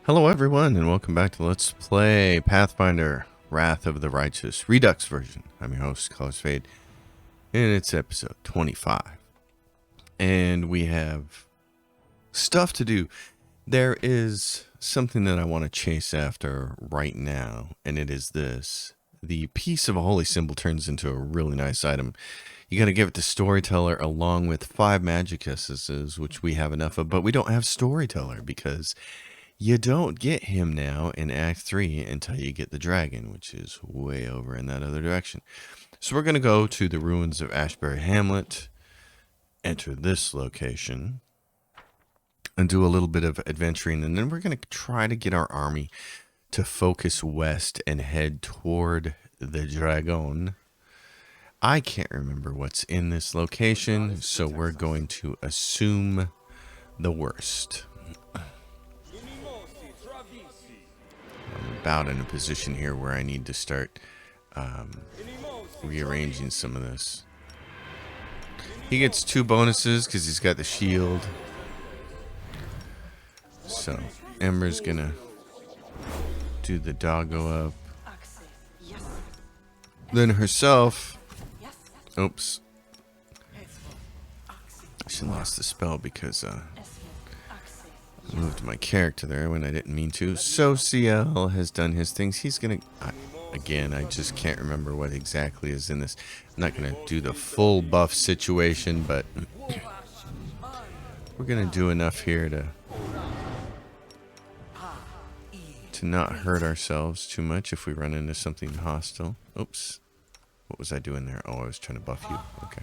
Hello everyone and welcome back to Let's Play Pathfinder Wrath of the Righteous Redux version. I'm your host, Colors Fade, and it's episode 25. And we have stuff to do. There is something that I want to chase after right now, and it is this. The piece of a holy symbol turns into a really nice item. You got to give it to Storyteller along with 5 magic essences, which we have enough of, but we don't have Storyteller because you don't get him now in Act 3 until you get the dragon, which is way over in that other direction. So we're going to go to the ruins of Ashberry Hamlet, enter this location, and do a little bit of adventuring, and then we're going to try to get our army to focus west and head toward the dragon. I can't remember what's in this location, so we're going to assume the worst. I'm about in a position here where I need to start rearranging some of this. He gets 2 bonuses because he's got the shield. So Ember's gonna do the doggo up. Then herself. Oops. She lost the spell because I moved my character there when I didn't mean to. So CL has done his things. He's gonna again, I just can't remember what exactly is in this. I'm not gonna do the full buff situation, but we're gonna do enough here to not hurt ourselves too much if we run into something hostile. Oops. What was I doing there? Oh, I was trying to buff you. Okay.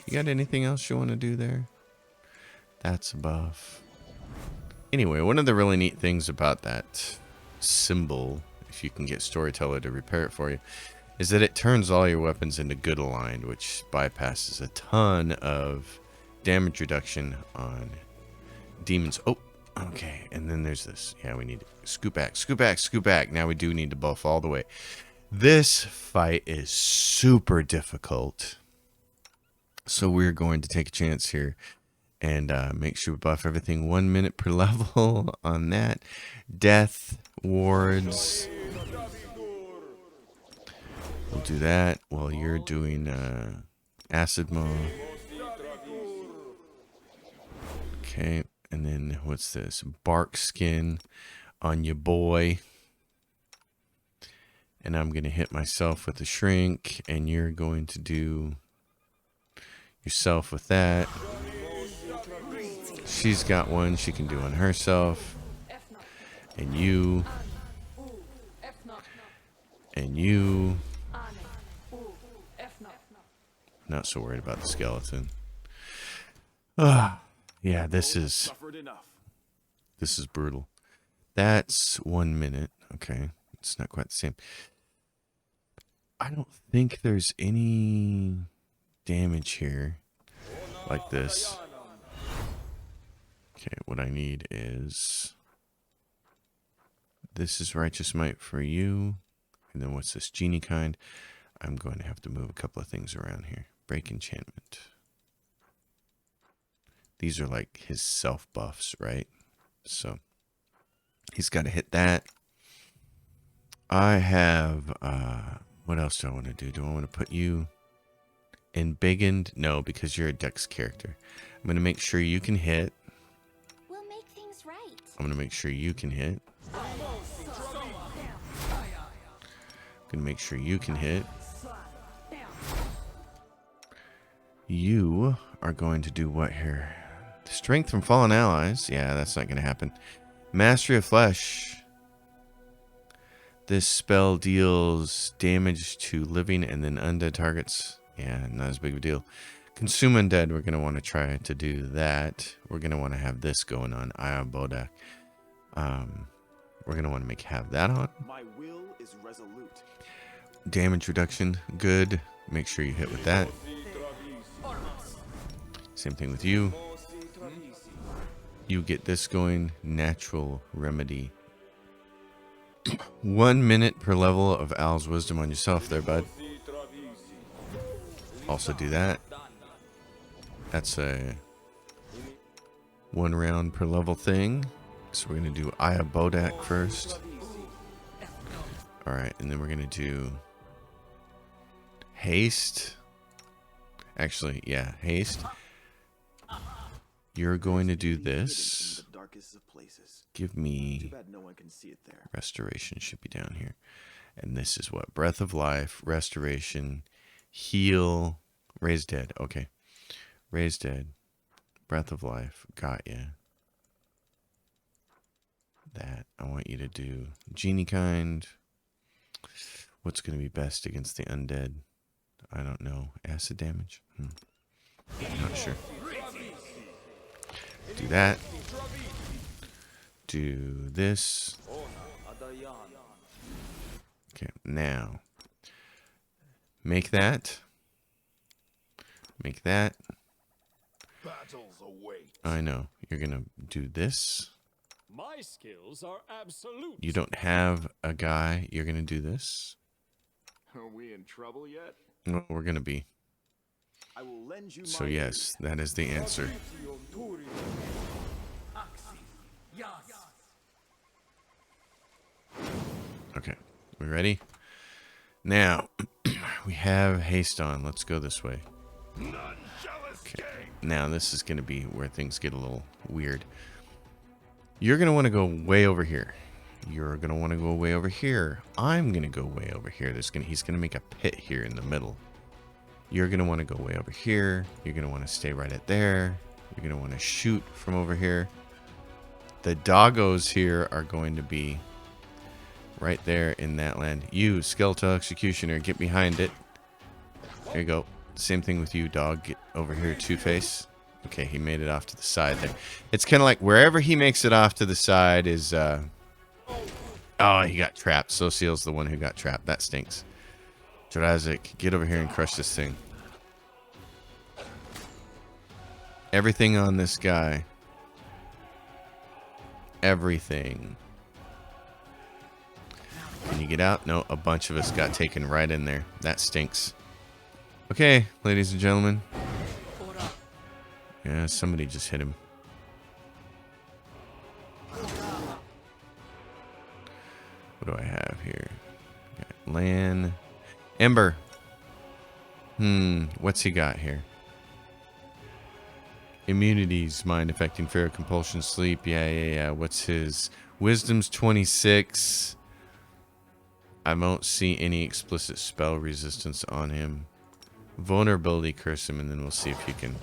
You got anything else you want to do there? That's a buff. Anyway, one of the really neat things about that symbol, if you can get Storyteller to repair it for you, is that it turns all your weapons into good aligned, which bypasses a ton of damage reduction on demons. Oh, okay. And then there's this. Yeah, we need to scoot back, scoot back, scoot back. Now we do need to buff all the way. This fight is super difficult. So we're going to take a chance here and make sure we buff everything 1 minute per level on that. Death wards. We'll do that while you're doing acid maw. Okay, and then what's this? Bark skin on your boy. And I'm going to hit myself with the shrink, and you're going to do yourself with that. She's got one she can do on herself. And you. And you. Not so worried about the skeleton. Yeah, this is brutal. That's 1 minute. Okay, it's not quite the same. I don't think there's any damage here like this. Okay, what I need is this is Righteous Might for you. And then what's this? Genie kind. I'm going to have to move a couple of things around here. Break enchantment. These are like his self buffs, right? So he's got to hit that. I have what else do I want to do? Do I want to put you in Biggened? No, because you're a Dex character. I'm going to make sure you can hit. We'll make things right. I'm going to make sure you can hit. I'm going to make sure you can hit. You are going to do what here? Strength from fallen allies. Yeah, that's not going to happen. Mastery of flesh. This spell deals damage to living and then undead targets. Yeah, not as big of a deal. Consume undead, we're going to want to try to do that. We're going to want to have this going on. Aya Bodak. We're going to want to have that on. My will is resolute. Damage reduction, good. Make sure you hit with that. Same thing with you. You get this going. Natural remedy. 1 minute per level of Al's wisdom on yourself there, bud. Also do that. That's a 1 round per level thing. So we're going to do Aya Bodak first. Alright, and then we're going to do haste. Actually, yeah, haste. You're going to do this. Give me restoration, should be down here. And this is what? Breath of life, restoration, heal, raise dead. Okay. Raise dead. Breath of life. Got ya. That. I want you to do genie kind. What's going to be best against the undead? I don't know. Acid damage? Not sure. Do that. Do this. Okay, now. Make that. Make that. I know. You're going to do this. My skills are absolute. You don't have a guy. You're going to do this. Are we in trouble yet? No, we're going to be. I will lend you So my yes, that is the answer. Okay, we ready? Now, we have haste on. Let's go this way. Okay, now this is going to be where things get a little weird. You're going to want to go way over here. You're going to want to go way over here. I'm going to go way over here. He's going to make a pit here in the middle. You're going to want to go way over here. You're going to want to stay right at there. You're going to want to shoot from over here. The doggos here are going to be right there in that land. You, skeletal executioner, get behind it. There you go. Same thing with you, dog. Get over here, Two-Face. Okay, he made it off to the side there. It's kind of like wherever he makes it off to the side is... Oh, he got trapped. Social's the one who got trapped. That stinks. Jurassic, get over here and crush this thing. Everything on this guy. Everything. Can you get out? No, a bunch of us got taken right in there. That stinks. Okay, ladies and gentlemen. Yeah, somebody just hit him. What do I have here? Got Lan. Ember. What's he got here? Immunities, mind affecting fear, compulsion, sleep. Yeah. What's his? Wisdom's 26. I won't see any explicit spell resistance on him. Vulnerability, curse him, and then we'll see if he can.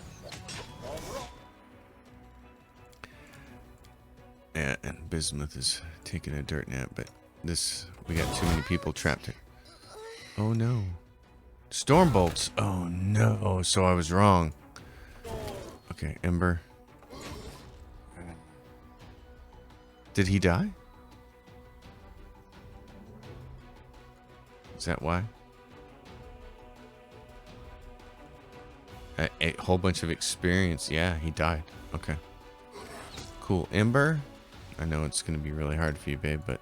Yeah, and Bismuth is taking a dirt nap, but this, we got too many people trapped here. Oh no. Storm bolts. Oh no. So I was wrong. Okay, Ember. Did he die? Is that why? A whole bunch of experience. Yeah, he died. Okay. Cool. Ember. I know it's going to be really hard for you, babe, but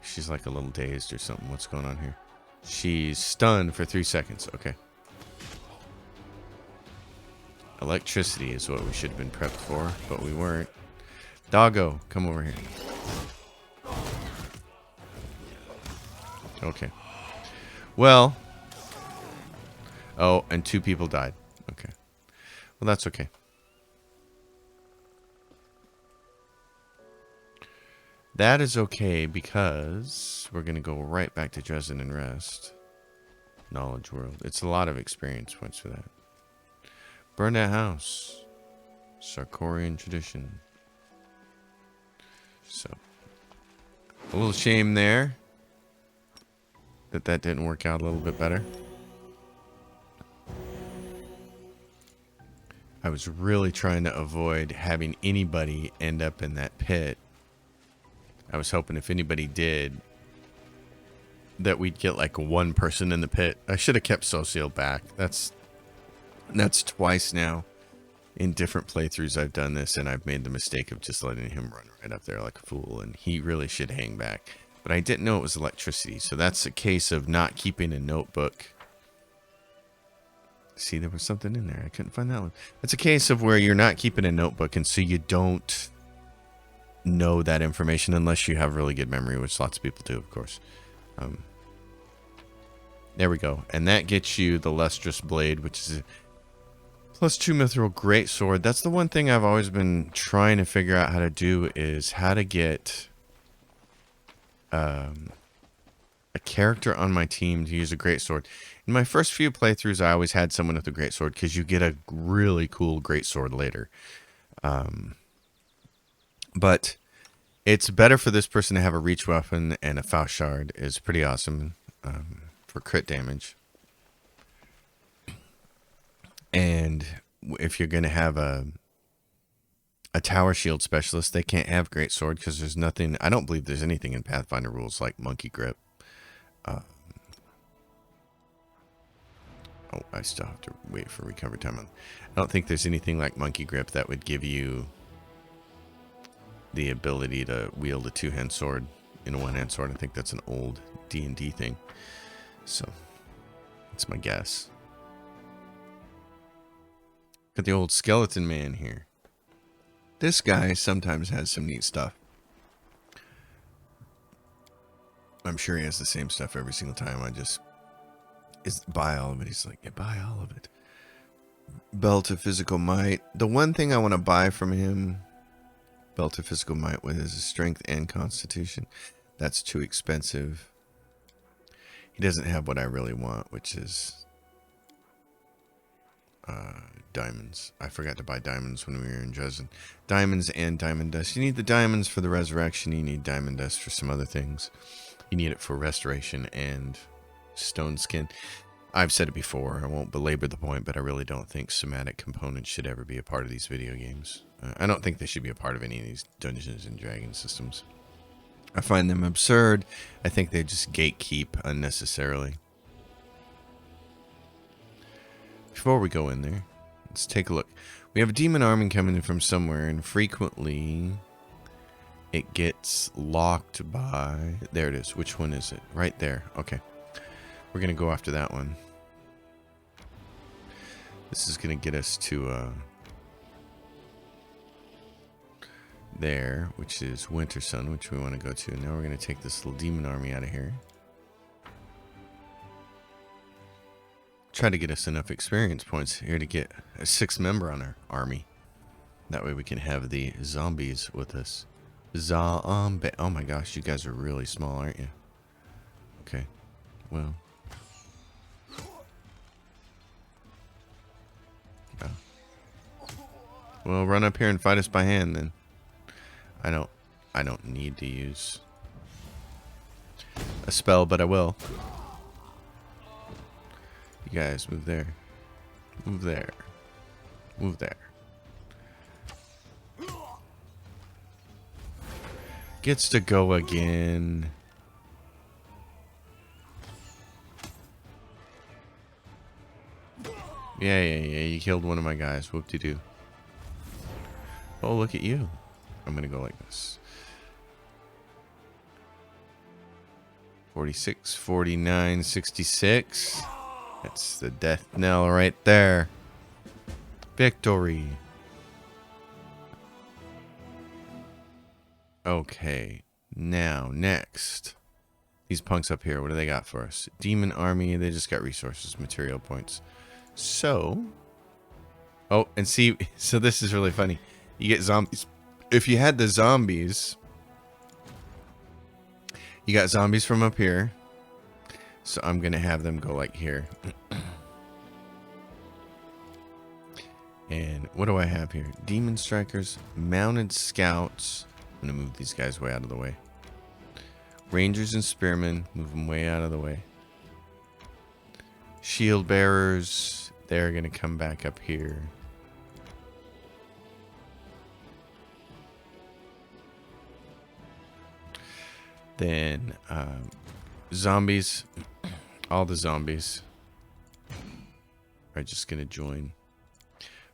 she's like a little dazed or something. What's going on here? She's stunned for 3 seconds. Okay. Electricity is what we should have been prepped for, but we weren't. Doggo, come over here. Okay. Well. Oh, and 2 people died. Okay. Well, that's okay. That is okay because we're going to go right back to Dresden and rest. Knowledge world. It's a lot of experience points for that. Burn that house. Sarkorian tradition. So, a little shame there that didn't work out a little bit better. I was really trying to avoid having anybody end up in that pit. I was hoping if anybody did, that we'd get like 1 person in the pit. I should have kept Socio back. That's twice now. In different playthroughs I've done this, and I've made the mistake of just letting him run right up there like a fool, and he really should hang back. But I didn't know it was electricity, so that's a case of not keeping a notebook. See, there was something in there. I couldn't find that one. That's a case of where you're not keeping a notebook, and so you don't know that information unless you have really good memory, which lots of people do, of course. There we go. And that gets you the Lustrous Blade, which is a +2 mithril greatsword. That's the one thing I've always been trying to figure out how to do, is how to get a character on my team to use a greatsword. In my first few playthroughs, I always had someone with a greatsword because you get a really cool greatsword later. But it's better for this person to have a reach weapon, and a Faust Shard is pretty awesome for crit damage. And if you're going to have a tower shield specialist, they can't have greatsword because there's nothing. I don't believe there's anything in Pathfinder rules like monkey grip. Oh, I still have to wait for recovery time. I don't think there's anything like monkey grip that would give you the ability to wield a two-hand sword in a one-hand sword. I think that's an old D&D thing. So that's my guess. Got the old skeleton man here. This guy sometimes has some neat stuff. I'm sure he has the same stuff every single time. I just buy all of it. He's like, yeah, buy all of it. Belt of Physical Might. The one thing I want to buy from him, Belt of Physical Might, with his strength and constitution. That's too expensive. He doesn't have what I really want, which is diamonds. I forgot to buy diamonds when we were in Dresden. Diamonds and diamond dust. You need the diamonds for the resurrection. You need diamond dust for some other things. You need it for restoration and stone skin. I've said it before. I won't belabor the point, but I really don't think somatic components should ever be a part of these video games. I don't think they should be a part of any of these Dungeons and Dragons systems. I find them absurd. I think they just gatekeep unnecessarily. Before we go in there, let's take a look. We have a demon army coming in from somewhere, and frequently it gets locked by... There it is. Which one is it? Right there. Okay. We're going to go after that one. This is going to get us to there, which is Winter Sun, which we want to go to. Now we're going to take this little demon army out of here. Try to get us enough experience points here to get a 6th member on our army. That way we can have the zombies with us. Zombie. Oh my gosh, you guys are really small, aren't you? Okay. Well. Oh. Well, run up here and fight us by hand then. I don't need to use a spell, but I will. You guys move there. Move there. Move there. Gets to go again. Yeah, you killed one of my guys. Whoop-de-doo. Oh, look at you. I'm gonna go like this. 46, 49, 66. That's the death knell right there. Victory. Okay. Now, next. These punks up here, what do they got for us? Demon army, they just got resources, material points. So. Oh, and see, so this is really funny. You get zombies. If you had the zombies, you got zombies from up here. So I'm going to have them go like here. And what do I have here? Demon strikers, mounted scouts. I'm going to move these guys way out of the way. Rangers and spearmen, move them way out of the way. Shield bearers, they're going to come back up here. Then zombies, all the zombies are just going to join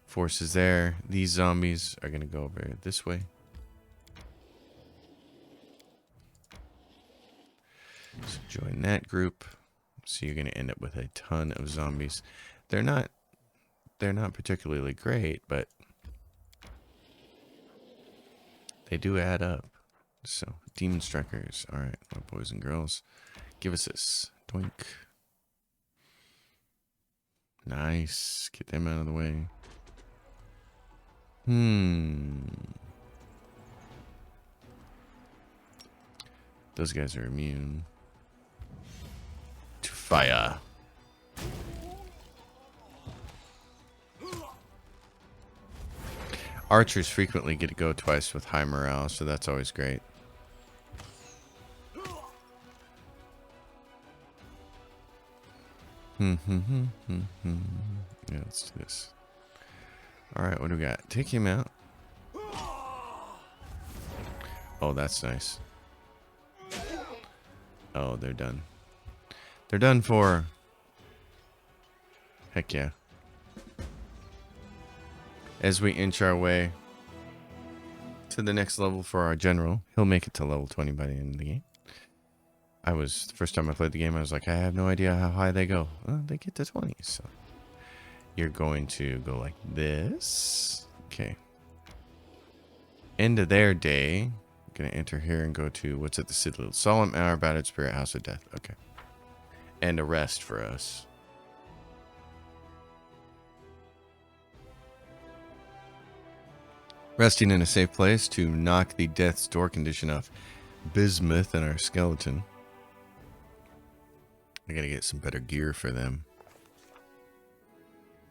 forces there. These zombies are going to go over this way. So join that group. So you're going to end up with a ton of zombies. They're not particularly great, but They do add up. So, demon strikers. Alright, my boys and girls. Give us this. Doink. Nice. Get them out of the way. Those guys are immune to fire. Archers frequently get to go twice with high morale, so that's always great. Yeah, let's do this. Alright, what do we got? Take him out. Oh, that's nice. Oh, they're done. They're done for. Heck yeah. As we inch our way to the next level for our general, he'll make it to level 20 by the end of the game. The first time I played the game, I was like, I have no idea how high they go. Well, they get to 20, so. You're going to go like this. Okay. End of their day. Gonna enter here and go to, what's at the Citadel? Solemn Hour, Battered Spirit, House of Death. Okay. And a rest for us. Resting in a safe place to knock the death's door condition off Bismuth and our skeleton. I gotta get some better gear for them.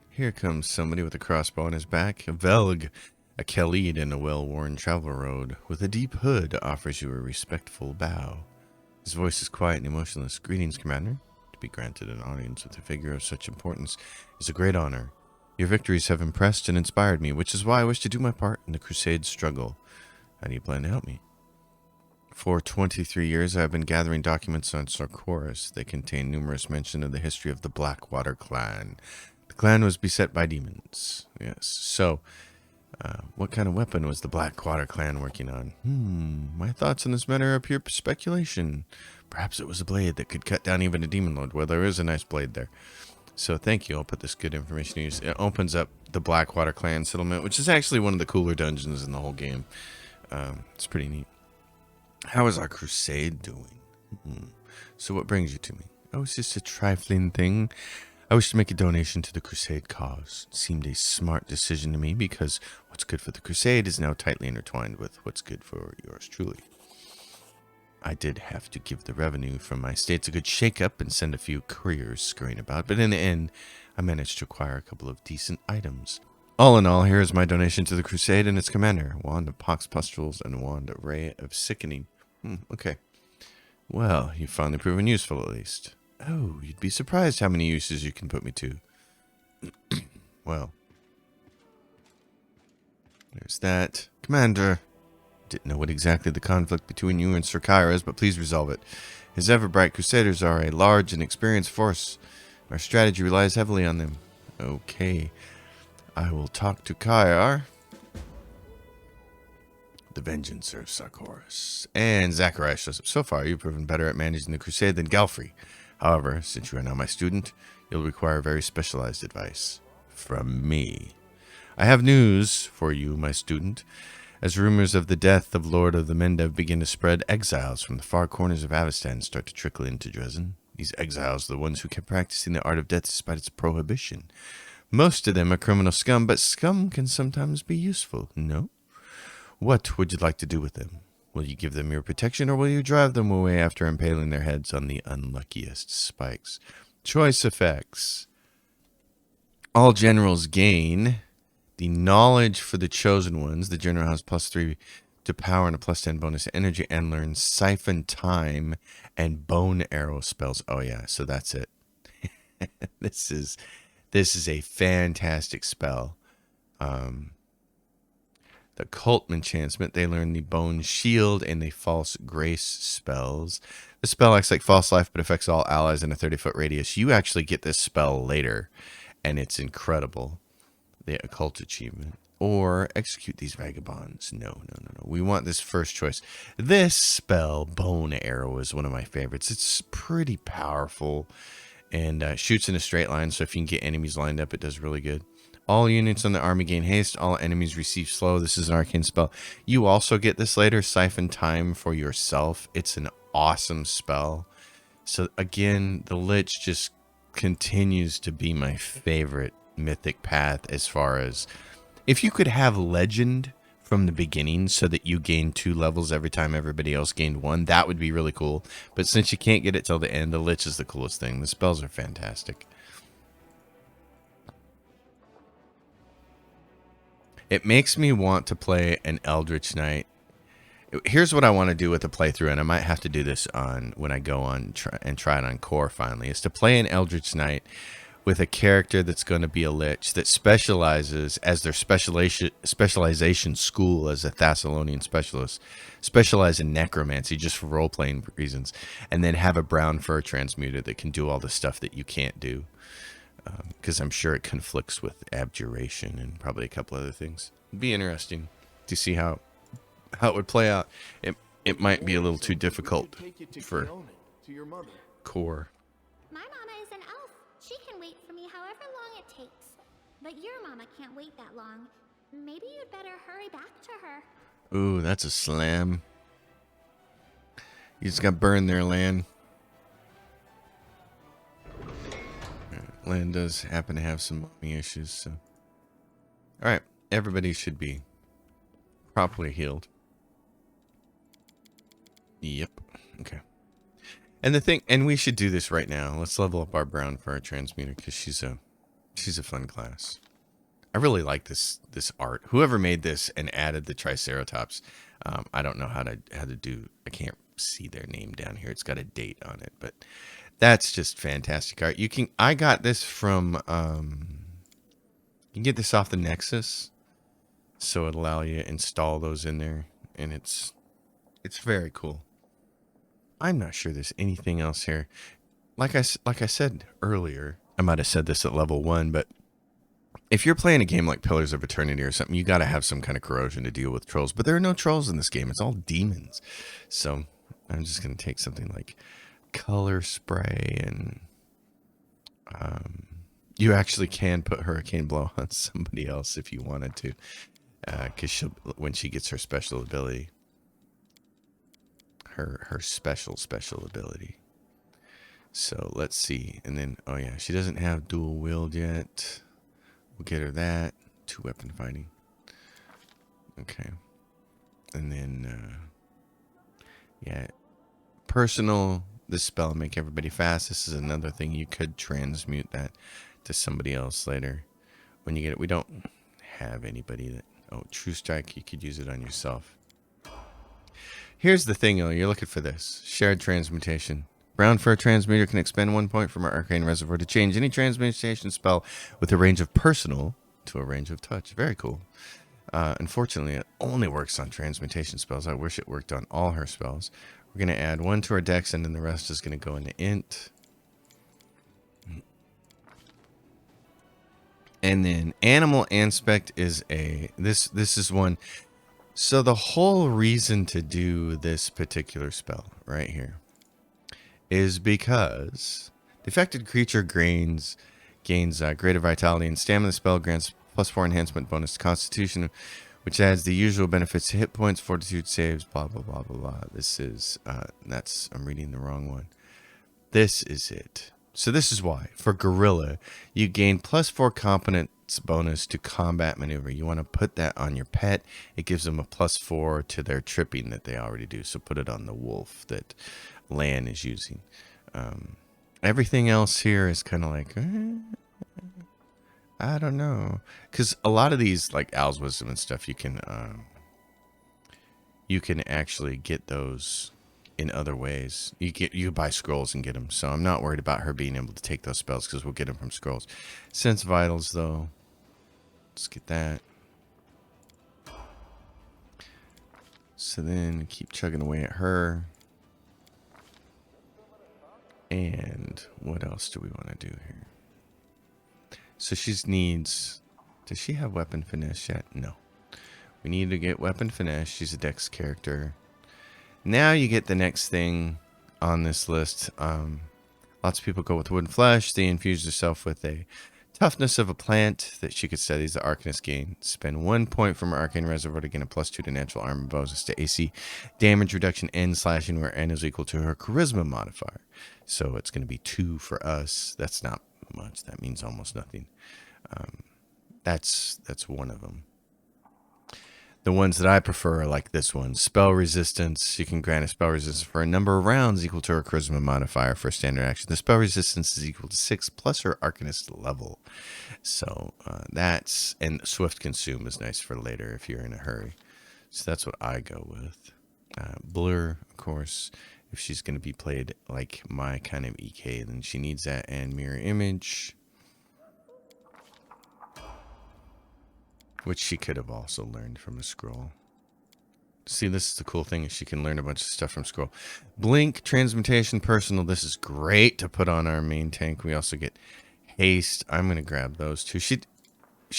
Here comes somebody with a crossbow on his back. A Velg, a Khalid in a well-worn travel road with a deep hood offers you a respectful bow. His voice is quiet and emotionless. Greetings, Commander. To be granted an audience with a figure of such importance is a great honor. Your victories have impressed and inspired me, which is why I wish to do my part in the Crusade struggle. How do you plan to help me? For 23 years, I have been gathering documents on Sarkoris. They contain numerous mention of the history of the Blackwater clan. The clan was beset by demons. Yes. So, what kind of weapon was the Blackwater clan working on? My thoughts on this matter are pure speculation. Perhaps it was a blade that could cut down even a demon lord. Well, there is a nice blade there. So thank you. I'll put this good information to use. It opens up the Blackwater clan settlement, which is actually one of the cooler dungeons in the whole game. It's pretty neat. How is our crusade doing? So what brings you to me? Oh, it's just a trifling thing. I wish to make a donation to the crusade cause. It seemed a smart decision to me because what's good for the crusade is now tightly intertwined with what's good for yours truly. I did have to give the revenue from my estates a good shake-up and send a few couriers scurrying about, but in the end, I managed to acquire a couple of decent items. All in all, here is my donation to the crusade and its commander, Wand of Pox Pustules and Wand of Ray of Sickening. Okay. Well, you've finally proven useful at least. Oh, you'd be surprised how many uses you can put me to. Well. There's that. Commander. Didn't know what exactly the conflict between you and Sir Kyra is, but please resolve it. His ever-bright Crusaders are a large and experienced force. Our strategy relies heavily on them. Okay. I will talk to Kyra. The vengeance of Sarkoris. And Zacharias shows up. So far, you've proven better at managing the crusade than Galfrey. However, since you are now my student, you'll require very specialized advice. From me. I have news for you, my student. As rumors of the death of Lord of the Mendev begin to spread, exiles from the far corners of Avestan start to trickle into Dresden. These exiles are the ones who kept practicing the art of death despite its prohibition. Most of them are criminal scum, but scum can sometimes be useful, no? What would you like to do with them? Will you give them your protection, or will you drive them away after impaling their heads on the unluckiest spikes? Choice effects. All generals gain the knowledge for the chosen ones. The general has +3 to power and a +10 bonus to energy, and learns Siphon Time and Bone Arrow spells. Oh yeah, so that's it. This is a fantastic spell. The Cult enchantment, they learn the Bone Shield and the False Grace spells. The spell acts like False Life, but affects all allies in a 30-foot radius. You actually get this spell later, and it's incredible. The Occult achievement. Or execute these vagabonds. No. We want this first choice. This spell, Bone Arrow, is one of my favorites. It's pretty powerful and shoots in a straight line, so if you can get enemies lined up, it does really good. All units on the army gain haste. All enemies receive slow. This is an arcane spell. You also get this later, Siphon Time for yourself. It's an awesome spell. So again, the Lich just continues to be my favorite mythic path as far as if you could have Legend from the beginning so that you gain 2 levels every time everybody else gained 1, that would be really cool. But since you can't get it till the end, the Lich is the coolest thing. The spells are fantastic. It makes me want to play an Eldritch Knight. Here's what I want to do with the playthrough, and I might have to do this on when I go on try it on core finally, is to play an Eldritch Knight with a character that's going to be a Lich that specializes as their specialization school as a Thessalonian specialist, specialize in necromancy just for role-playing reasons, and then have a brown fur transmuter that can do all the stuff that you can't do. Because I'm sure it conflicts with abjuration and probably a couple other things. It'd be interesting to see how it would play out. It might be a little too difficult for core. My mama is an elf. She can wait for me however long it takes. But your mama can't wait that long. Maybe you'd better hurry back to her. Ooh, that's a slam. You just got burned there, Lan. Lan does happen to have some mommy issues, so. Alright, everybody should be properly healed. Yep. Okay. And the thing, and we should do this right now. Let's level up our brown fur transmuter because she's a fun class. I really like this art. Whoever made this and added the Triceratops, I don't know how to do. I can't see their name down here. It's got a date on it, but that's just fantastic art. I got this from you can get this off the Nexus, so it'll allow you to install those in there, and it's very cool. I'm not sure there's anything else here. Like I said earlier, I might have said this at level 1, but if you're playing a game like Pillars of Eternity or something, you got to have some kind of corrosion to deal with trolls. But there are no trolls in this game. It's all demons. So I'm just going to take something like color spray, and you actually can put Hurricane Blow on somebody else if you wanted to, because when she gets her special ability, her special ability. So let's see, and then oh yeah, she doesn't have dual wield yet. We'll get her that 2-weapon fighting. Okay, and then yeah, personal. This spell make everybody fast. This is another thing you could transmute that to somebody else later when you get it. We don't have anybody that. Oh, True Strike. You could use it on yourself. Here's the thing, though. You're looking for this shared transmutation. Brown Fur Transmuter can expend 1 point from our Arcane Reservoir to change any transmutation spell with a range of personal to a range of touch. Very cool. Unfortunately, it only works on transmutation spells. I wish it worked on all her spells. We're going to add 1 to our dex, and then the rest is going to go into int. And then Animal Aspect is this is one. So the whole reason to do this particular spell right here is because the affected creature gains greater vitality and stamina. The spell grants +4 enhancement bonus to Constitution, which adds the usual benefits to hit points, fortitude saves, blah blah blah blah blah. This is I'm reading the wrong one. This is it. So this is why for Gorilla you gain +4 competence bonus to combat maneuver. You want to put that on your pet. It gives them a +4 to their tripping that they already do. So put it on the wolf that Lan is using. Everything else here is kind of like I don't know, because a lot of these like Owl's Wisdom and stuff you can actually get those in other ways. You buy scrolls and get them. So I'm not worried about her being able to take those spells because we'll get them from scrolls. Sense Vitals though, let's get that. So then keep chugging away at her. And what else do we want to do here? So she needs. Does she have Weapon Finesse yet? No. We need to get Weapon Finesse. She's a Dex character. Now you get the next thing on this list. Lots of people go with Wooden Flesh. They infuse yourself with a Toughness of a plant that she could study is the Arcanist gain. Spend 1 point from her Arcane Reservoir to gain a +2 to natural armor bonus to AC damage reduction and slashing, where N is equal to her Charisma modifier. So it's going to be 2 for us. That's not much. That means almost nothing. That's one of them. The ones that I prefer are like this one. Spell resistance. You can grant a spell resistance for a number of rounds equal to her charisma modifier for a standard action. The spell resistance is equal to 6 plus her arcanist level. So that's, and swift consume is nice for later if you're in a hurry. So that's what I go with. Blur, of course, if she's going to be played like my kind of EK, then she needs that, and mirror image, which she could have also learned from a scroll. See, this is the cool thing, is she can learn a bunch of stuff from scroll. Blink, transmutation, personal. This is great to put on our main tank. We also get haste. I'm going to grab those two. She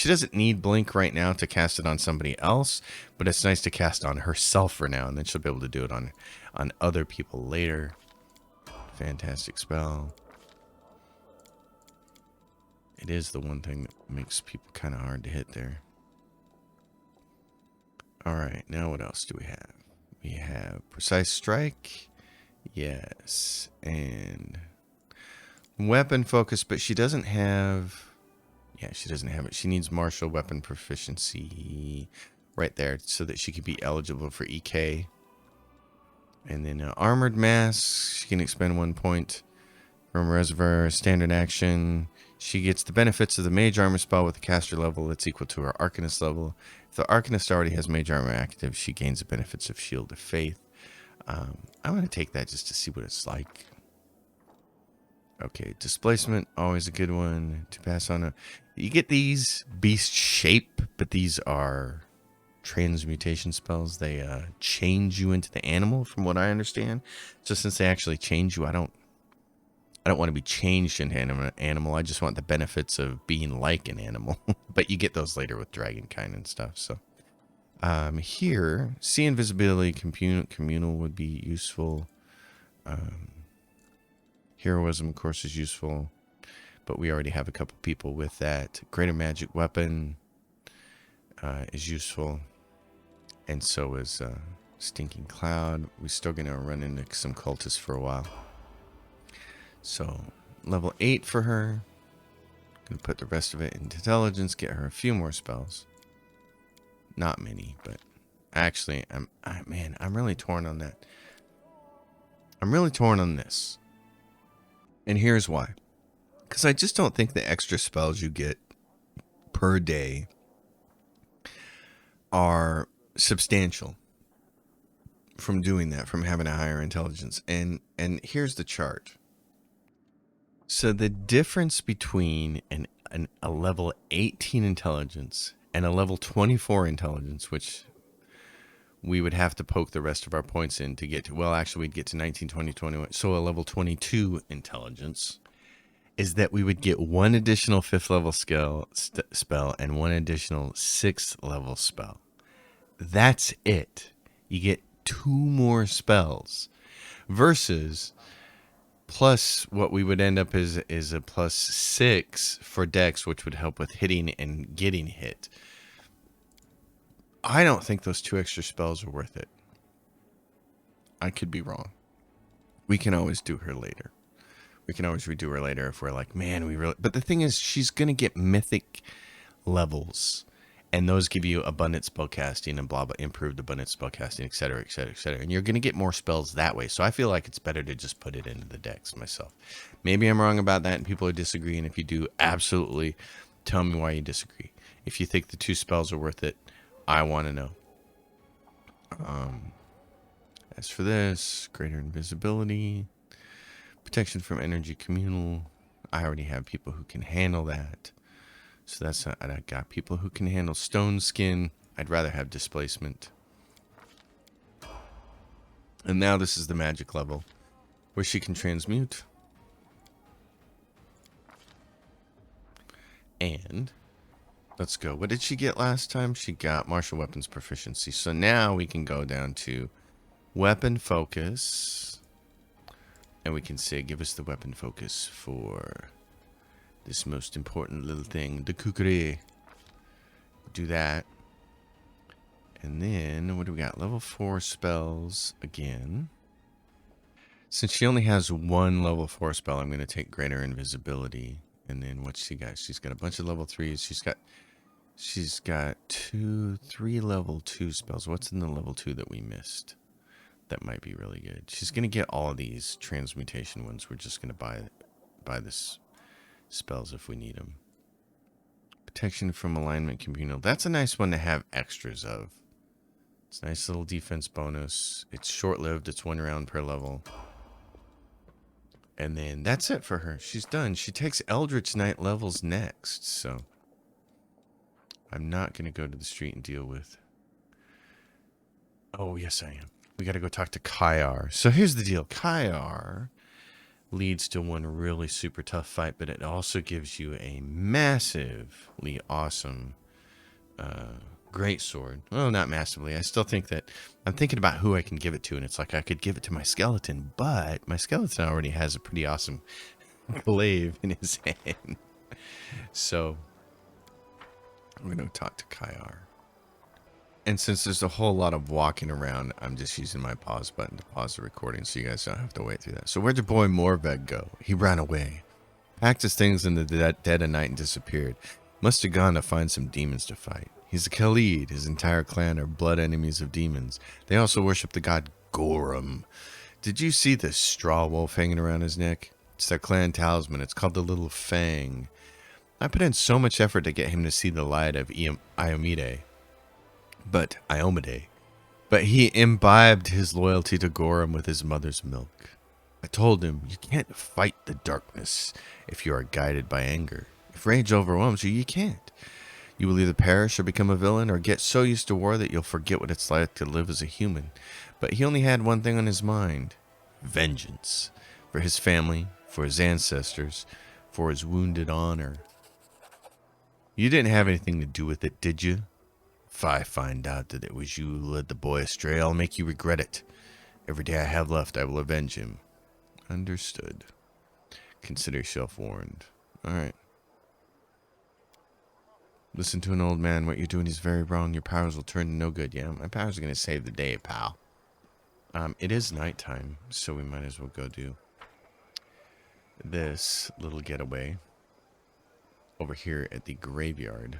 doesn't need blink right now to cast it on somebody else, but it's nice to cast on herself for now, and then she'll be able to do it on other people later. Fantastic spell. It is the one thing that makes people kind of hard to hit there. All right, now what else do we have? We have Precise Strike. Yes, and Weapon Focus, but she doesn't have... Yeah, she doesn't have it. She needs Martial Weapon Proficiency right there so that she can be eligible for EK. And then Armored Mask, she can expend 1 point from Reservoir, standard action. She gets the benefits of the Mage Armor spell with a caster level that's equal to her Arcanist level. If the Arcanist already has Mage Armor active, she gains the benefits of Shield of Faith. I'm going to take that just to see what it's like. Okay, Displacement, always a good one to pass on. You get these Beast Shape, but these are transmutation spells. They change you into the animal, from what I understand. So since they actually change you, I don't want to be changed into an animal. I just want the benefits of being like an animal. But you get those later with Dragonkind and stuff. So here, See Invisibility, Communal would be useful. Heroism, of course, is useful. But we already have a couple people with that. Greater Magic Weapon is useful. And so is Stinking Cloud. We're still going to run into some cultists for a while. So, level 8 for her. Gonna put the rest of it into intelligence, get her a few more spells. Not many, but actually, I'm really torn on that. I'm really torn on this. And here's why. Because I just don't think the extra spells you get per day are substantial from doing that, from having a higher intelligence. And here's the chart. So the difference between a level 18 intelligence and a level 24 intelligence, which we would have to poke the rest of our points in to get to, well, actually we'd get to 19, 20, 21. So a level 22 intelligence is that we would get one additional 5th level spell and one additional 6th level spell. That's it. You get 2 more spells versus... Plus, what we would end up is a +6 for Dex, which would help with hitting and getting hit. I don't think those 2 extra spells are worth it. I could be wrong. We can always do her later. We can always redo her later if we're like, man, we really... But the thing is, she's going to get mythic levels. And those give you abundant spellcasting and blah, blah, improved abundant spellcasting, et cetera, et cetera, et cetera. And you're going to get more spells that way. So I feel like it's better to just put it into the Dex myself. Maybe I'm wrong about that and people are disagreeing. If you do, absolutely tell me why you disagree. If you think the 2 spells are worth it, I want to know. As for this, greater invisibility, protection from energy communal. I already have people who can handle that. So that's not, I got people who can handle stone skin. I'd rather have displacement. And now this is the magic level where she can transmute. And let's go. What did she get last time? She got martial weapons proficiency. So now we can go down to weapon focus. And we can say, give us the weapon focus for this most important little thing, the kukri. Do that. And then, what do we got? Level 4 spells again. Since she only has one level 4 spell, I'm going to take Greater Invisibility. And then what's she got? She's got a bunch of level 3s. She's got 3 level 2 spells. What's in the level 2 that we missed? That might be really good. She's going to get all of these transmutation ones. We're just going to buy this spells if we need them. Protection from alignment communal. That's a nice one to have extras of. It's a nice little defense bonus. It's short-lived. It's 1 round per level. And then that's it for her. She's done. She takes Eldritch Knight levels next. So I'm not going to go to the street and deal with... Oh, yes, I am. We got to go talk to Kaiar. So here's the deal. Kaiar leads to one really super tough fight, but it also gives you a massively awesome great sword. Well, not massively. I still think that I'm thinking about who I can give it to, and it's like I could give it to my skeleton, but my skeleton already has a pretty awesome glaive in his hand. So I'm going to talk to Kaiar. And since there's a whole lot of walking around, I'm just using my pause button to pause the recording so you guys don't have to wait through that. So where'd your boy Morveg go? He ran away. Packed his things in the dead of night and disappeared. Must have gone to find some demons to fight. He's a Khalid. His entire clan are blood enemies of demons. They also worship the god Gorum. Did you see this straw wolf hanging around his neck? It's their clan talisman. It's called the Little Fang. I put in so much effort to get him to see the light of Iomide. But he imbibed his loyalty to Gorum with his mother's milk. I told him, you can't fight the darkness if you are guided by anger. If rage overwhelms you, you can't. You will either perish or become a villain or get so used to war that you'll forget what it's like to live as a human. But he only had one thing on his mind. Vengeance. For his family, for his ancestors, for his wounded honor. You didn't have anything to do with it, did you? If I find out that it was you who led the boy astray, I'll make you regret it. Every day I have left, I will avenge him. Understood. Consider yourself warned. All right. Listen to an old man. What you're doing is very wrong. Your powers will turn to no good. Yeah, my powers are going to save the day, pal. It is nighttime, so we might as well go do this little getaway over here at the graveyard.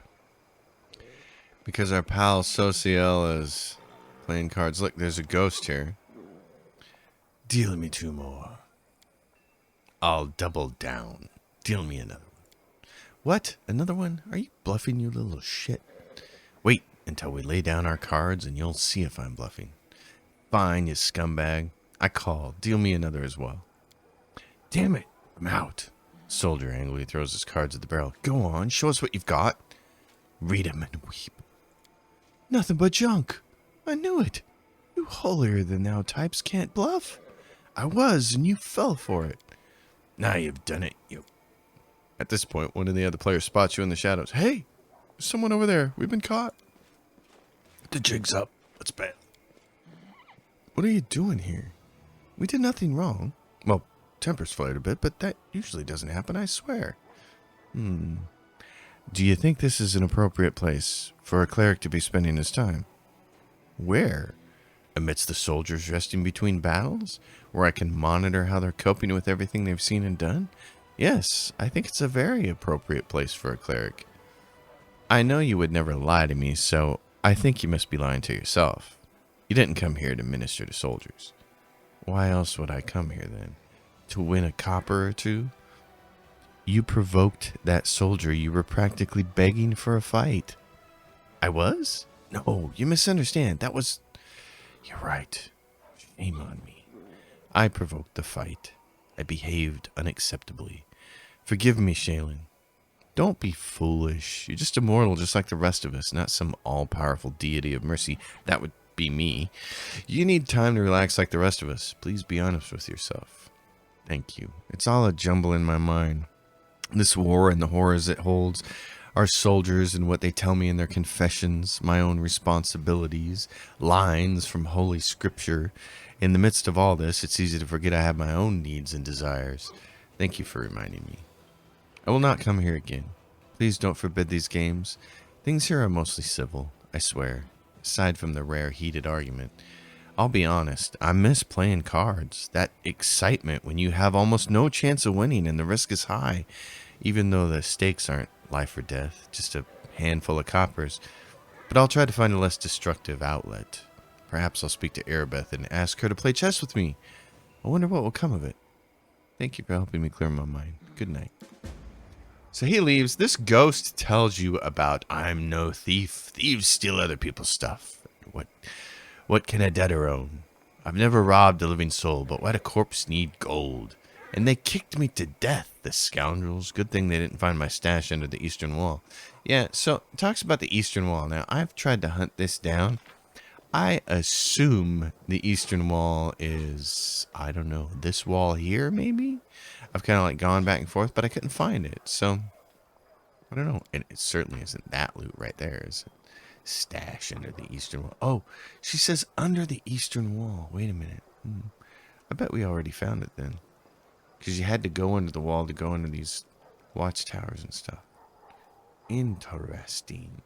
Because our pal Sociel is playing cards. Look, there's a ghost here. Deal me 2 more. I'll double down. Deal me another one. What? Another one? Are you bluffing, you little shit? Wait until we lay down our cards and you'll see if I'm bluffing. Fine, you scumbag. I call. Deal me another as well. Damn it. I'm out. Soldier angrily throws his cards at the barrel. Go on. Show us what you've got. Read 'em and weep. Nothing but junk. I knew it. You holier-than-thou types can't bluff. I was, and you fell for it. Now you've done it, you... At this point, one of the other players spots you in the shadows. Hey, there's someone over there. We've been caught. The jig's up. Let's bet. What are you doing here? We did nothing wrong. Well, tempers flared a bit, but that usually doesn't happen, I swear. Do you think this is an appropriate place for a cleric to be spending his time? Where? Amidst the soldiers resting between battles? Where I can monitor how they're coping with everything they've seen and done? Yes, I think it's a very appropriate place for a cleric. I know you would never lie to me, so I think you must be lying to yourself. You didn't come here to minister to soldiers. Why else would I come here then? To win a copper or two? You provoked that soldier. You were practically begging for a fight. I was? No, you misunderstand. That was... You're right. Shame on me. I provoked the fight. I behaved unacceptably. Forgive me, Shaylin. Don't be foolish. You're just a mortal just like the rest of us, not some all-powerful deity of mercy. That would be me. You need time to relax like the rest of us. Please be honest with yourself. Thank you. It's all a jumble in my mind. This war and the horrors it holds, our soldiers and what they tell me in their confessions, my own responsibilities, lines from Holy Scripture. In the midst of all this, it's easy to forget I have my own needs and desires. Thank you for reminding me. I will not come here again. Please don't forbid these games. Things here are mostly civil, I swear, aside from the rare heated argument. I'll be honest, I miss playing cards. That excitement when you have almost no chance of winning and the risk is high, even though the stakes aren't life or death, just a handful of coppers. But I'll try to find a less destructive outlet. Perhaps I'll speak to Arabeth and ask her to play chess with me. I wonder what will come of it. Thank you for helping me clear my mind. Good night. So he leaves. This ghost tells you about, I'm no thief. Thieves steal other people's stuff. What can a debtor own? I've never robbed a living soul, but why'd a corpse need gold? And they kicked me to death, the scoundrels. Good thing they didn't find my stash under the eastern wall. Yeah, so it talks about the eastern wall. Now, I've tried to hunt this down. I assume the eastern wall is, I don't know, this wall here, maybe? I've kind of like gone back and forth, but I couldn't find it. So, I don't know. And it certainly isn't that loot right there, is it? Stash under the eastern wall. Oh, she says under the eastern wall. Wait a minute. I bet we already found it then. Because you had to go under the wall to go under these watchtowers and stuff. Interesting.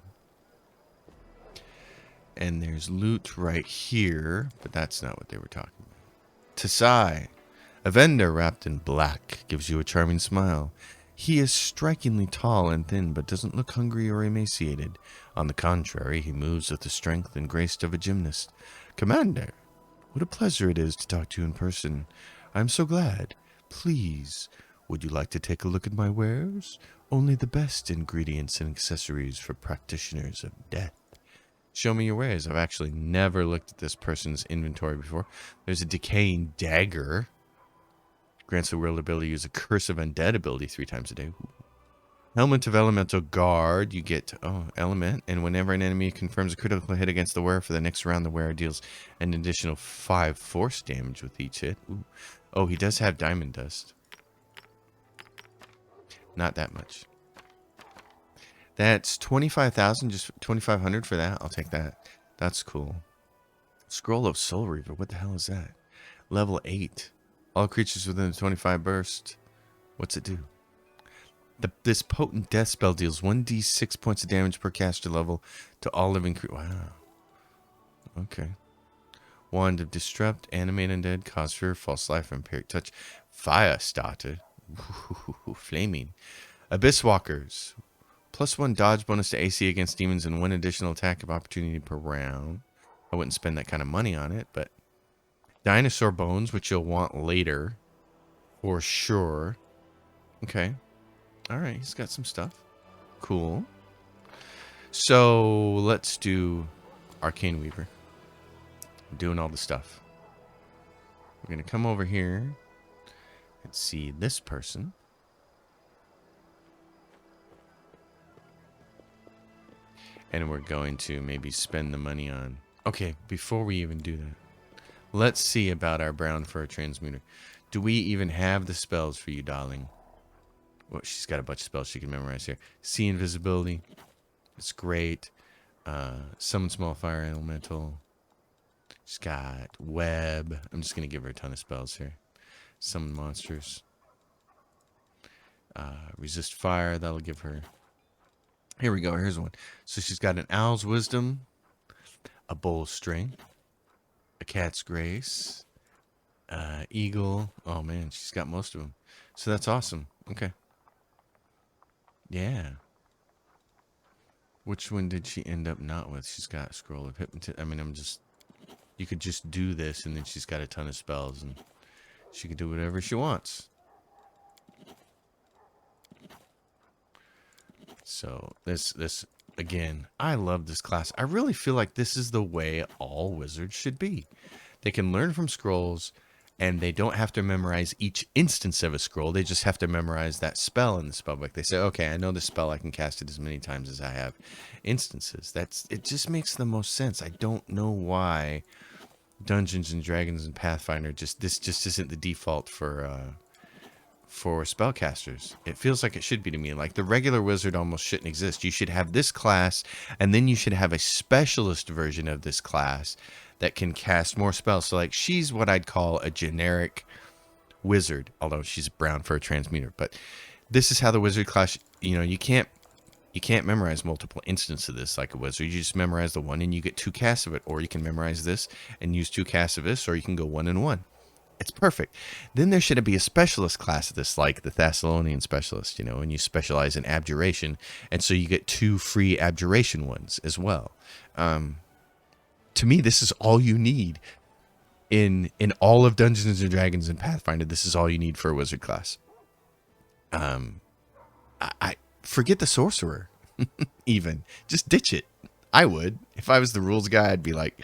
And there's loot right here, but that's not what they were talking about. Tasai, a vendor wrapped in black, gives you a charming smile. He is strikingly tall and thin, but doesn't look hungry or emaciated. On the contrary, he moves with the strength and grace of a gymnast. Commander, what a pleasure it is to talk to you in person. I'm so glad. Please, would you like to take a look at my wares? Only the best ingredients and accessories for practitioners of death. Show me your wares. I've actually never looked at this person's inventory before. There's a decaying dagger. Grants the wield ability to use a curse of undead ability 3 times a day. Ooh. Helmet of Elemental Guard. You get, element. And whenever an enemy confirms a critical hit against the wearer for the next round, the wearer deals an additional 5 force damage with each hit. Ooh. Oh, he does have diamond dust. Not that much. That's 25,000, just 2,500 for that. I'll take that. That's cool. Scroll of Soul Reaver. What the hell is that? Level 8. All creatures within a 25 burst. What's it do? This potent death spell deals 1d6 points of damage per caster level to all living creatures. Wow. Okay. Wand of Disrupt, Animate Undead, Cause Fear, False Life, Vampiric Touch. Fire started. Flaming. Abyss Walkers. +1 dodge bonus to AC against demons and 1 additional attack of opportunity per round. I wouldn't spend that kind of money on it, but... Dinosaur Bones, which you'll want later. For sure. Okay. Alright, he's got some stuff. Cool. So, let's do Arcane Weaver. I'm doing all the stuff. We're going to come over here and see this person. And we're going to maybe spend the money on... Okay, before we even do that, let's see about our brown fur transmuter. Do we even have the spells for you, darling? Well, she's got a bunch of spells she can memorize here. See invisibility. It's great. Summon small fire elemental. She's got web. I'm just going to give her a ton of spells here. Summon monsters. Resist fire. That'll give her... Here we go. Here's one. So she's got an owl's wisdom, a bull's strength, a cat's grace, eagle. Oh man, she's got most of them. So that's awesome. Okay. Yeah. Which one did she end up not with? She's got scroll of hypnotism. I mean, you could just do this, and then she's got a ton of spells, and she could do whatever she wants. So this again, I love this class. I really feel like this is the way all wizards should be. They can learn from scrolls, and they don't have to memorize each instance of a scroll. They just have to memorize that spell in the spellbook. They say, okay, I know this spell. I can cast it as many times as I have instances. It just makes the most sense. I don't know why Dungeons and Dragons and Pathfinder this just isn't the default for spellcasters. It feels like it should be to me. Like the regular wizard almost shouldn't exist. You should have this class, and then you should have a specialist version of this class that can cast more spells. So like she's what I'd call a generic wizard, although she's brown for a transmuter. But this is how the wizard class, you can't memorize multiple instances of this like a wizard. You just memorize the one and you get 2 casts of it, or you can memorize this and use 2 casts of this, or you can go 1 and 1. It's perfect. Then there should be a specialist class of this, like the Thessalonian specialist, and you specialize in abjuration, and so you get 2 free abjuration ones as well. To me, this is all you need in all of Dungeons and Dragons and Pathfinder. This is all you need for a wizard class. I forget the sorcerer. Even just ditch it. I would. If I was the rules guy, I'd be like,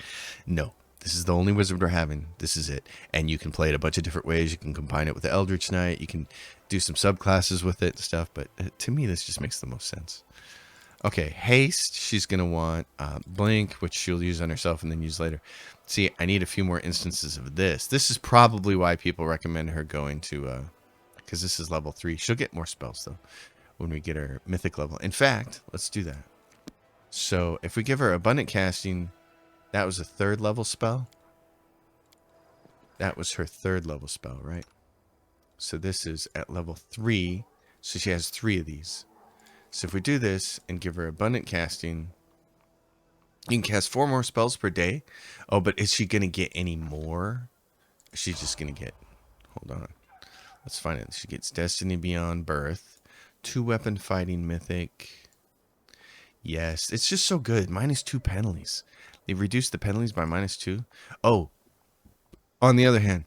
no, this is the only wizard we're having. This is it. And you can play it a bunch of different ways. You can combine it with the Eldritch Knight. You can do some subclasses with it and stuff. But to me, this just makes the most sense. Okay, haste. She's going to want blink, which she'll use on herself and then use later. See, I need a few more instances of this. This is probably why people recommend her going to, because this is level 3. She'll get more spells, though, when we get her mythic level. In fact, let's do that. So if we give her abundant casting, that was a 3rd level spell. That was her 3rd level spell, right? So this is at level 3. So she has 3 of these. So if we do this and give her abundant casting, you can cast 4 more spells per day. Oh, but is she going to get any more? She's just going to get, hold on. Let's find it. She gets Destiny Beyond Birth, 2 weapon fighting mythic. Yes, it's just so good. -2 penalties. They've reduced the penalties by -2. Oh, on the other hand,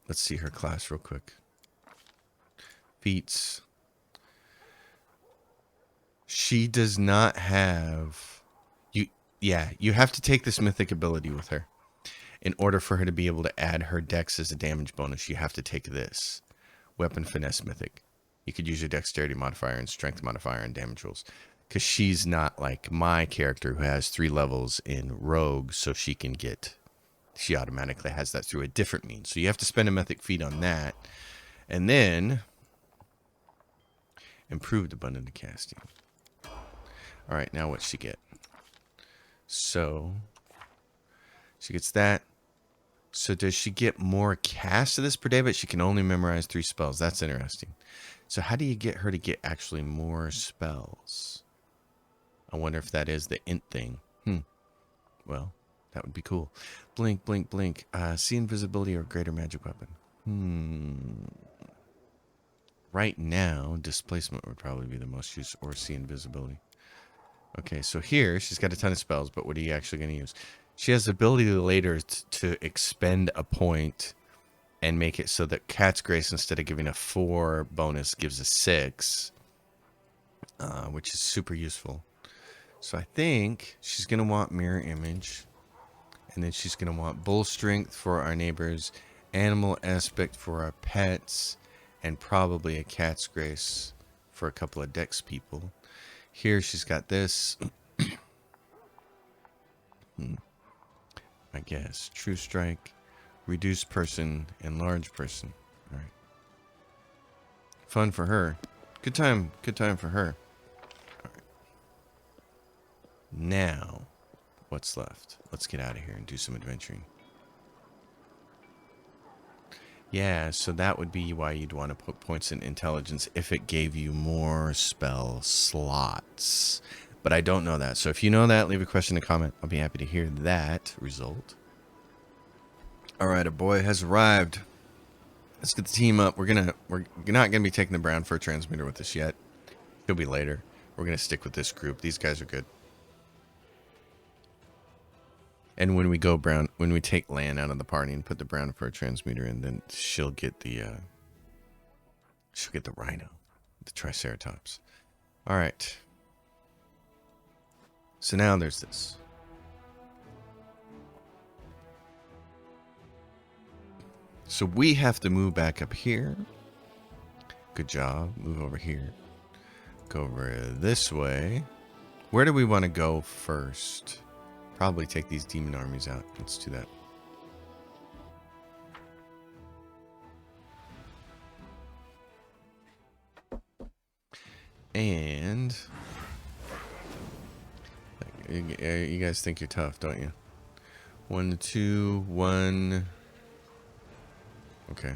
let's see her class real quick. Feats. She does not have you have to take this mythic ability with her. In order for her to be able to add her dex as a damage bonus, you have to take this weapon finesse mythic. You could use your dexterity modifier and strength modifier and damage rolls, because she's not like my character who has 3 levels in rogue, so she automatically has that through a different means. So you have to spend a mythic feat on that, and then improved abundant casting. All right, now what's she get? So she gets that. So does she get more casts of this per day, but she can only memorize 3 spells? That's interesting. So how do you get her to get actually more spells? I wonder if that is the int thing. Well, that would be cool. Blink, blink, blink. See invisibility or greater magic weapon. Right now, displacement would probably be the most used, or see invisibility. Okay, so here, she's got a ton of spells, but what are you actually going to use? She has the ability later to expend a point and make it so that Cat's Grace, instead of giving a 4 bonus, gives a 6, which is super useful. So I think she's going to want Mirror Image, and then she's going to want Bull Strength for our neighbors, Animal Aspect for our pets, and probably a Cat's Grace for a couple of Dex people. Here she's got this. I guess. True Strike, Reduced Person, and Large Person. All right. Fun for her. Good time for her. All right. Now, what's left? Let's get out of here and do some adventuring. Yeah, so that would be why you'd want to put points in intelligence if it gave you more spell slots. But I don't know that. So if you know that, leave a question and comment. I'll be happy to hear that result. All right, a boy has arrived. Let's get the team up. We're not gonna be taking the brown fur transmitter with us yet. He'll be later. We're gonna stick with this group. These guys are good. And when we take Lan out of the party and put the brown fur transmitter in, then she'll get the rhino, the triceratops. All right. So now there's this. So we have to move back up here. Good job. Move over here. Go over this way. Where do we want to go first? Probably take these demon armies out. Let's do that. And you guys think you're tough, don't you? 1, 2, 1. Okay.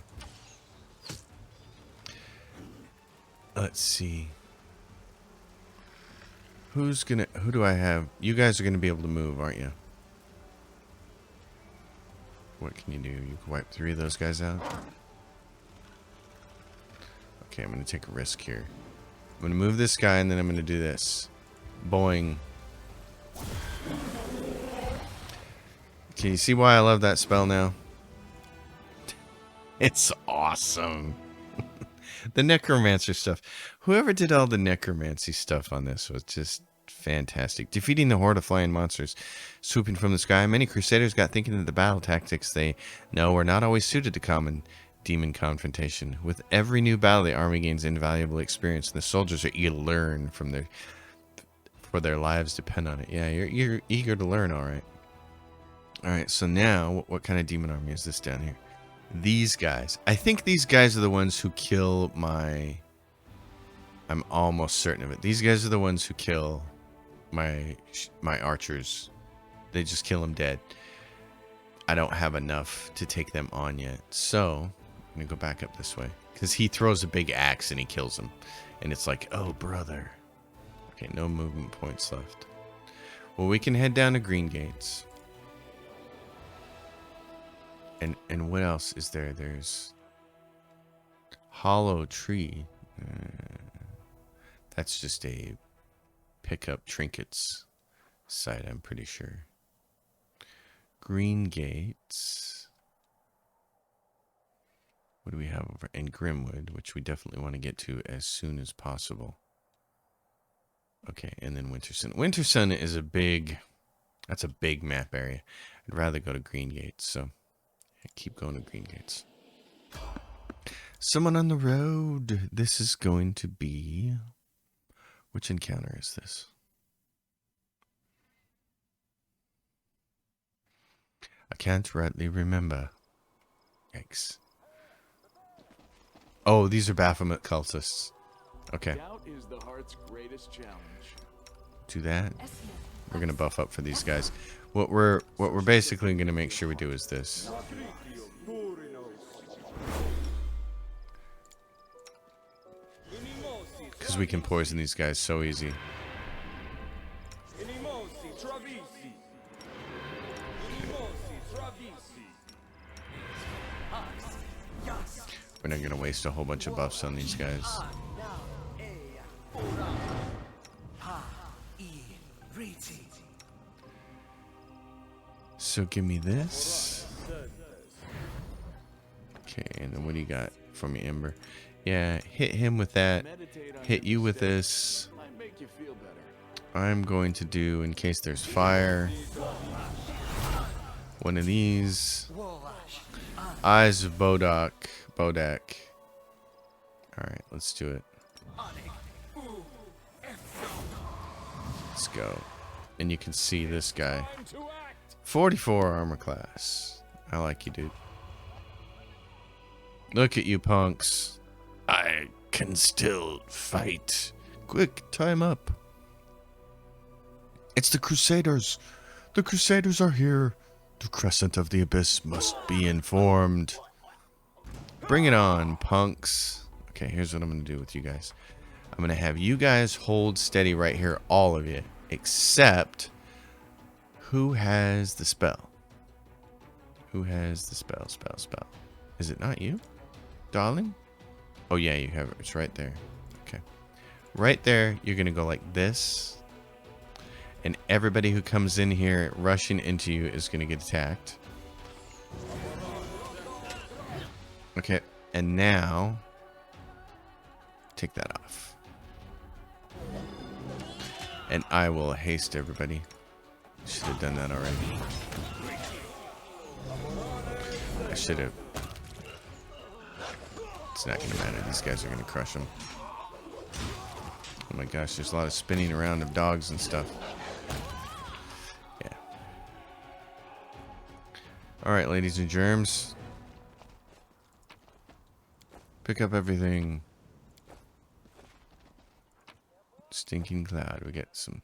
Let's see. Who do I have? You guys are gonna be able to move, aren't you? What can you do? You can wipe 3 of those guys out. Okay, I'm gonna take a risk here. I'm gonna move this guy and then I'm gonna do this. Boing. Can you see why I love that spell now? It's awesome. The necromancer stuff. Whoever did all the necromancy stuff on this was just fantastic. Defeating the horde of flying monsters swooping from the sky, many crusaders got thinking that the battle tactics they know were not always suited to common demon confrontation. With every new battle, the army gains invaluable experience, and the soldiers are eager to learn for their lives depend on it. Yeah, you're eager to learn, all right. All right, so now what kind of demon army is this down here? These guys. I think these guys are the ones who kill my... I'm almost certain of it. These guys are the ones who kill my archers. They just kill them dead. I don't have enough to take them on yet. So, I'm going to go back up this way. Because he throws a big axe and he kills them. And it's like, oh, brother. Okay, no movement points left. Well, we can head down to Green Gates. And what else is there? There's Hollow Tree. That's just a pick up trinkets site, I'm pretty sure. Green Gates. What do we have over? And Grimwood, which we definitely want to get to as soon as possible. Okay, and then Wintersun. Wintersun is that's a big map area. I'd rather go to Green Gates, so I keep going to Green Gates. Someone on the road. This is going to be... Which encounter is this? I can't rightly remember. Yikes. Oh, these are Baphomet cultists. Okay. Doubt is the heart's greatest challenge. Do that. We're gonna buff up for these guys. What we're basically gonna make sure we do is this. Because we can poison these guys so easy. We're not going to waste a whole bunch of buffs on these guys. So give me this. Okay, and then what do you got for me, Ember? Yeah, hit him with that. Hit you with this. I'm going to do, in case there's fire, one of these. Eyes of Bodak. Alright, let's do it. Let's go. And you can see this guy. 44 armor class. I like you, dude. Look at you, punks. I can still fight. Quick, tie him up. It's the Crusaders. The Crusaders are here. The Crescent of the Abyss must be informed. Bring it on, punks. Okay, here's what I'm going to do with you guys. I'm going to have you guys hold steady right here, all of you, except who has the spell? Who has the spell? Is it not you, darling? Oh, yeah, you have it. It's right there. Okay. Right there, you're going to go like this. And everybody who comes in here rushing into you is going to get attacked. Okay, and now take that off. And I will haste everybody. Should have done that already. I should have. It's not going to matter. These guys are going to crush them. Oh my gosh, there's a lot of spinning around of dogs and stuff. Yeah. Alright, ladies and germs. Pick up everything. Stinking cloud. We get some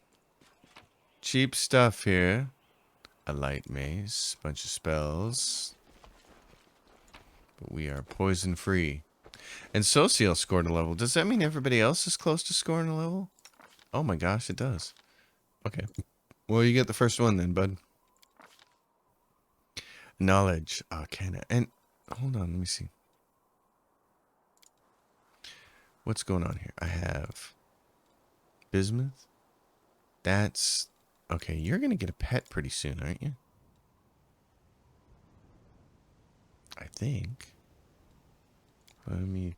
cheap stuff here. A light mace. Bunch of spells. But we are poison free. And Social scored a level. Does that mean everybody else is close to scoring a level? Oh my gosh, it does. Okay. Well, you get the first one then, bud. Knowledge, Arcana. And hold on, let me see. What's going on here? I have bismuth. That's okay. You're gonna get a pet pretty soon, aren't you? I think. Let me